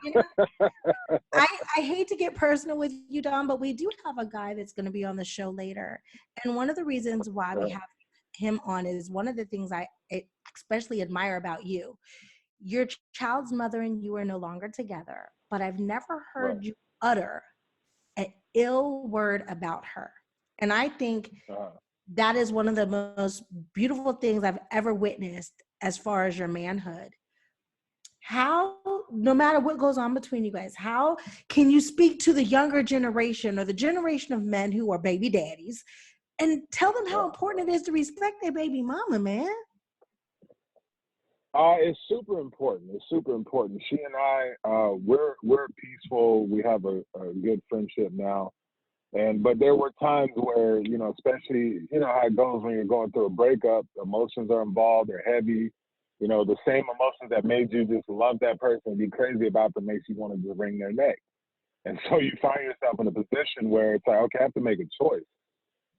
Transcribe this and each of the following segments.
You know, I hate to get personal with you, Dom, but we do have a guy that's going to be on the show later. And one of the reasons why we have him on is one of the things I especially admire about you. Your child's mother and you are no longer together, but I've never heard you utter an ill word about her. And I think that is one of the most beautiful things I've ever witnessed as far as your manhood. How, no matter what goes on between you guys, how can you speak to the younger generation or the generation of men who are baby daddies and tell them how important it is to respect their baby mama, man? It's super important. It's super important. She and I, we're peaceful. We have a good friendship now. But there were times where, especially, how it goes when you're going through a breakup, emotions are involved, they're heavy. The same emotions that made you just love that person and be crazy about them makes you want to just wring their neck. And so you find yourself in a position where it's like, okay, I have to make a choice.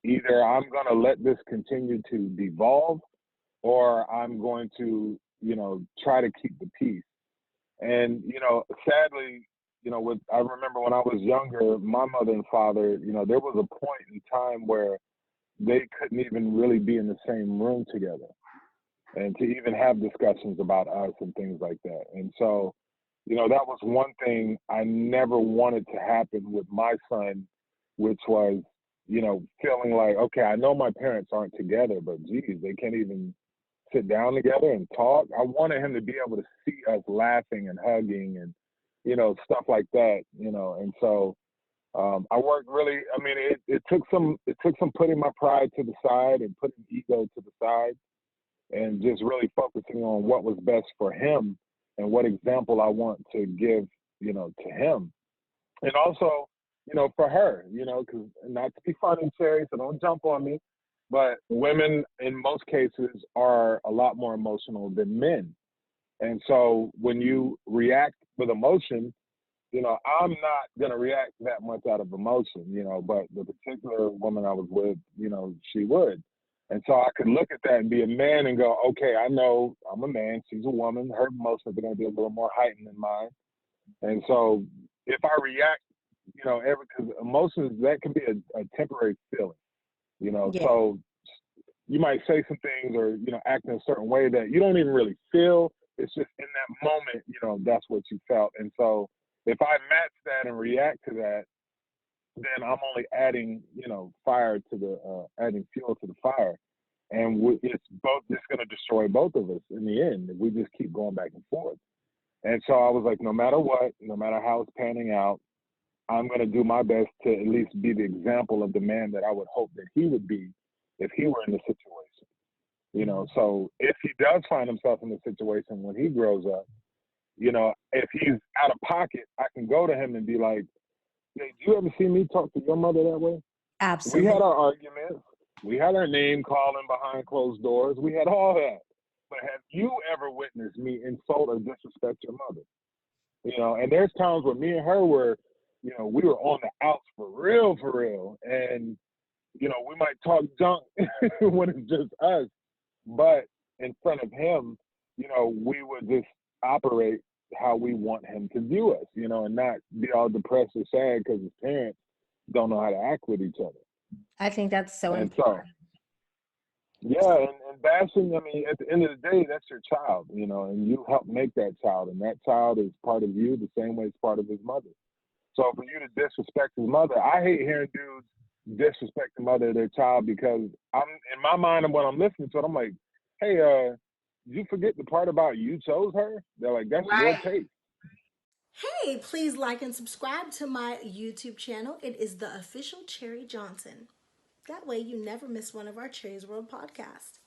Either I'm going to let this continue to devolve, or I'm going to, try to keep the peace. And, sadly, I remember when I was younger, my mother and father, there was a point in time where they couldn't even really be in the same room together and to even have discussions about us and things like that. And so, that was one thing I never wanted to happen with my son, which was, feeling like, okay, I know my parents aren't together, but geez, they can't even sit down together and talk. I wanted him to be able to see us laughing and hugging and, stuff like that, and so I worked really, it took some putting my pride to the side and putting ego to the side and just really focusing on what was best for him and what example I want to give, to him. And also, for her, because not to be funny, Cherie, so don't jump on me, but women in most cases are a lot more emotional than men. And so when you react with emotion, I'm not going to react that much out of emotion, but the particular woman I was with, she would. And so I could look at that and be a man and go, okay, I know I'm a man. She's a woman. Her emotions are going to be a little more heightened than mine. And so if I react, because emotions, that can be a temporary feeling, so you might say some things or, act in a certain way that you don't even really feel. It's just in that moment, that's what you felt. And so if I match that and react to that, then I'm only adding, fire to the, adding fuel to the fire. And it's going to destroy both of us in the end if we just keep going back and forth. And so I was like, no matter what, no matter how it's panning out, I'm going to do my best to at least be the example of the man that I would hope that he would be if he were in the situation. So if he does find himself in the situation when he grows up, if he's out of pocket, I can go to him and be like, hey, do you ever see me talk to your mother that way? Absolutely. We had our arguments. We had our name calling behind closed doors. We had all that. But have you ever witnessed me insult or disrespect your mother? And there's times where me and her were, we were on the outs for real. And, we might talk junk when it's just us. But in front of him, we would just operate how we want him to view us, and not be all depressed or sad because his parents don't know how to act with each other. I think that's so important. Yeah, and bashing, at the end of the day, that's your child, and you help make that child, and that child is part of you the same way it's part of his mother. So for you to disrespect his mother, I hate hearing dudes disrespect the mother of their child because I'm in my mind and when I'm listening to it, I'm like, hey, did you forget the part about you chose her? They're like, that's your taste. Hey, please like and subscribe to my YouTube channel. It is the official Cherie Johnson. That way you never miss one of our Cherie's World podcasts.